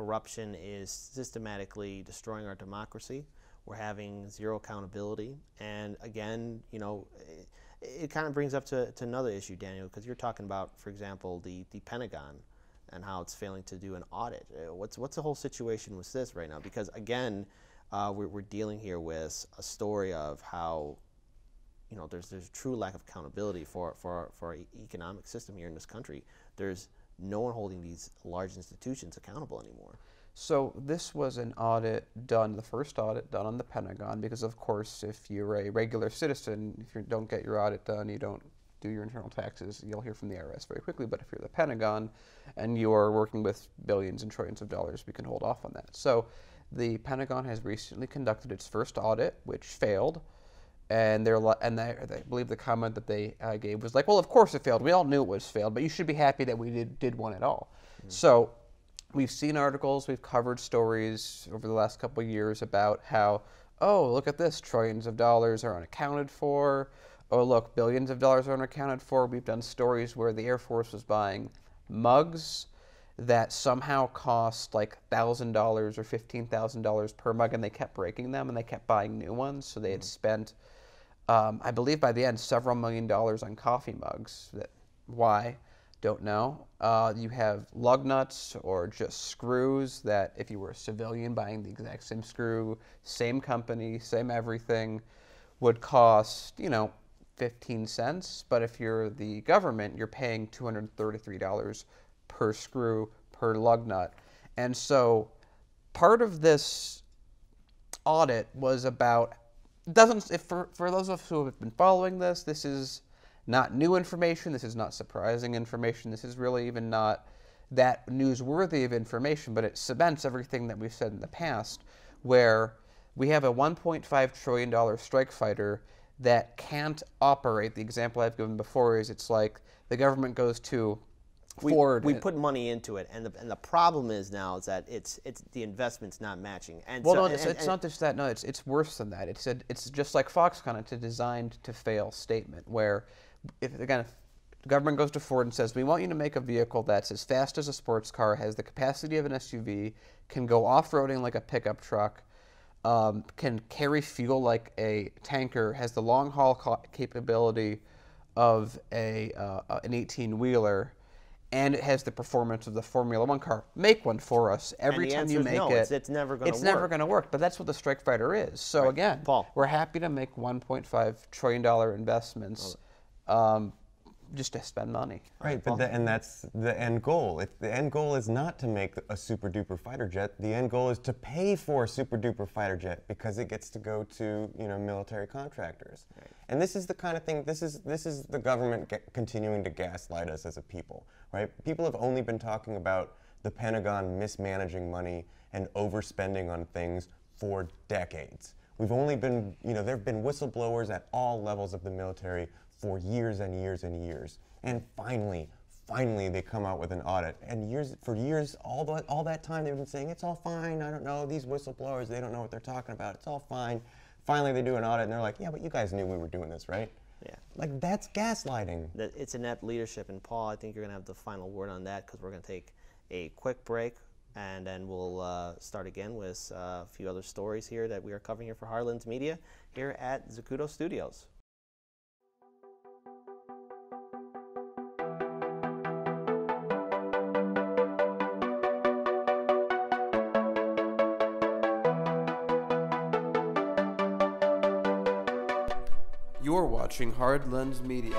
corruption is systematically destroying our democracy. We're having zero accountability. And again, you know, it kind of brings up to another issue, Daniel, because you're talking about, for example, the Pentagon and how it's failing to do an audit. What's the whole situation with this right now? Because again, we're dealing here with a story of how, you know, there's a true lack of accountability for our economic system here in this country. There's no one holding these large institutions accountable anymore. So this was an audit done, the first audit done on the Pentagon, because of course if you're a regular citizen, if you don't get your audit done, you don't do your internal taxes, you'll hear from the IRS very quickly. But if you're the Pentagon and you are working with billions and trillions of dollars, we can hold off on that. So the Pentagon has recently conducted its first audit, which failed. And I believe the comment that they gave was like, well, of course it failed. We all knew it was failed, but you should be happy that we did one at all. Mm-hmm. So we've seen articles, we've covered stories over the last couple of years about how, oh, look at this, trillions of dollars are unaccounted for. Oh, look, billions of dollars are unaccounted for. We've done stories where the Air Force was buying mugs that somehow cost like $1,000 or $15,000 per mug, and they kept breaking them, and they kept buying new ones. So they had spent, I believe by the end, several $1 million on coffee mugs. Why? Don't know. You have lug nuts or just screws that if you were a civilian buying the exact same screw, same company, same everything, would cost, you know, 15 cents. But if you're the government, you're paying $233 per screw, per lug nut. And so part of this audit was about, for those of us who have been following this, this is not new information, this is not surprising information, this is really even not that newsworthy of information, but it cements everything that we've said in the past, where we have a $1.5 trillion strike fighter that can't operate. The example I've given before is it's like the government goes to Ford. We put money into it, and the problem is now is that it's the investment's not matching. And well, so, no, it's not just that. No, it's worse than that. It's just like Foxconn. It's a designed to fail statement where, if the government goes to Ford and says, we want you to make a vehicle that's as fast as a sports car, has the capacity of an SUV, can go off-roading like a pickup truck, can carry fuel like a tanker, has the long-haul capability of an 18-wheeler, and it has the performance of the Formula One car. Make one for us. Every time you make it, it's never going to work. It's never going to work. But that's what the strike fighter is. So again, Paul, we're happy to make $1.5 trillion investments just to spend money. Right, but and that's the end goal. The end goal is not to make a super duper fighter jet. The end goal is to pay for a super duper fighter jet because it gets to go to, you know, military contractors. Right. And this is the kind of thing. This is the government continuing to gaslight us as a people. Right? People have only been talking about the Pentagon mismanaging money and overspending on things for decades. We've only been, you know, there have been whistleblowers at all levels of the military for years and years and years. And finally they come out with an audit. And for years, all that time they've been saying, it's all fine, I don't know, these whistleblowers, they don't know what they're talking about, it's all fine. Finally they do an audit and they're like, yeah, but you guys knew we were doing this, right? Yeah. Like, that's gaslighting. It's inept leadership. And Paul, I think you're going to have the final word on that because we're going to take a quick break and then we'll start again with a few other stories here that we are covering here for Heartlands Media here at Zacuto Studios. You're watching Heartlands Media.